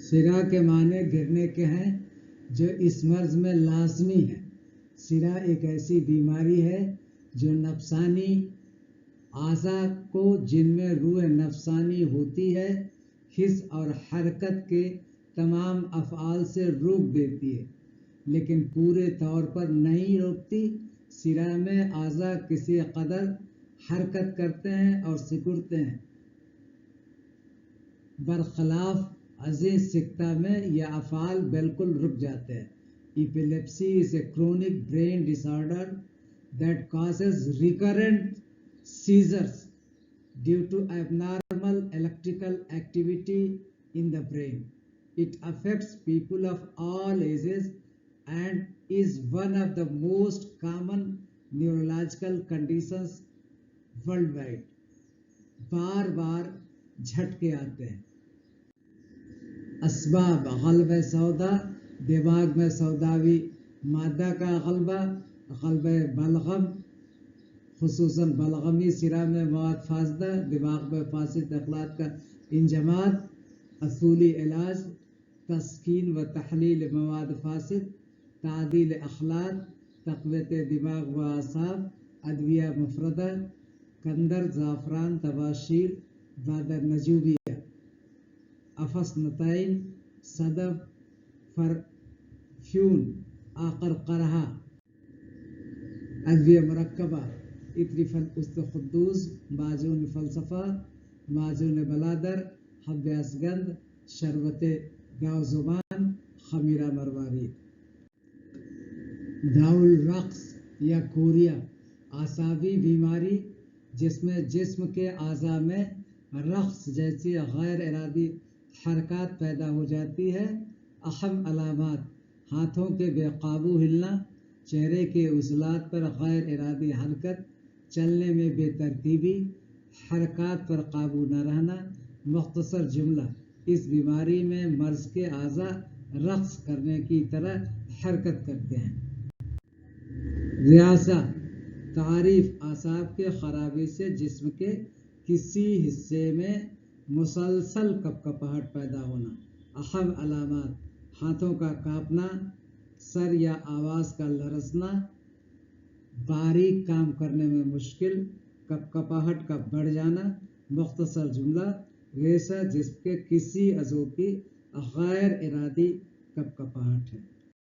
सिरा के माने गिरने के हैं जो इस मर्ज में लाजमी है। सिरा एक ऐसी बीमारी है जो नफसानी आज़ा को जिनमें रूह नफसानी होती है हिस्स और हरकत के तमाम अफ़आल से रोक देती है, लेकिन पूरे तौर पर नहीं रोकती। सिरा में आज़ा किसी कदर हरकत करते हैं और सिकुड़ते हैं, बरखिलाफ अजीज सिकता में यह अफ़आल बिल्कुल रुक जाते हैं। Epilepsy is a chronic brain disorder that causes recurrent seizures due to abnormal electrical activity in the brain. It affects people of all ages and is one of the most common neurological conditions worldwide. बार बार झटके आते हैं। असबाब ग़ल्ब सौदा, दिमाग में सौदावी मादा का ग़ल्बा, ग़ल्ब बलगम खुसूसन बलगमी, सिरा में मवाद फासदा, दिमाग में फासिद अखलाक का इंजमाद, असूली इलाज तस्कीन व तहलील मवाद फासिद, तादील अखलाक, तक़वियत दिमाग व आसाब, अदविया मुफरदा, कंदर ज़ाफ़रान तबाशीर बादर नजूबिया, अफस नतैन सदफ परफ्यून आकर करहा, अदविया मुरक्कबा, इत्रिफल उस्तखुद्दूस, माजून फ़लसफ़ा, माजून बलादर, हब्ब असगंध, शरबत गाव ज़ुबान, खमीरा मरवारी। दाउल रक्स या कोरिया आसाबी बीमारी जिसमें जिस्म के आज़ा में रक्स जैसी गैर इरादी हरकत पैदा हो जाती है। अहम अलामात हाथों के बेकाबू हिलना, चेहरे के उज़लात पर गैर इरादी हरकत, चलने में बेतरतीबी, हरकत पर काबू न रहना। मुख्तसर जुमला, इस बीमारी में मर्ज़ के आज़ा रक्स करने की तरह हरकत करते हैं। रियासा तारीफ आसाब के खराबी से जिस्म के किसी हिस्से में मुसलसल कपकपाहट पैदा होना। अहम अलामात हाथों का कांपना, सर या आवाज़ का लरसना, बारीक काम करने में मुश्किल, कपकपाहट का बढ़ जाना। मुख्तसर जुमला, रेशा जिसम के किसी अज़ू की गैर इरादी कपकपाहट है।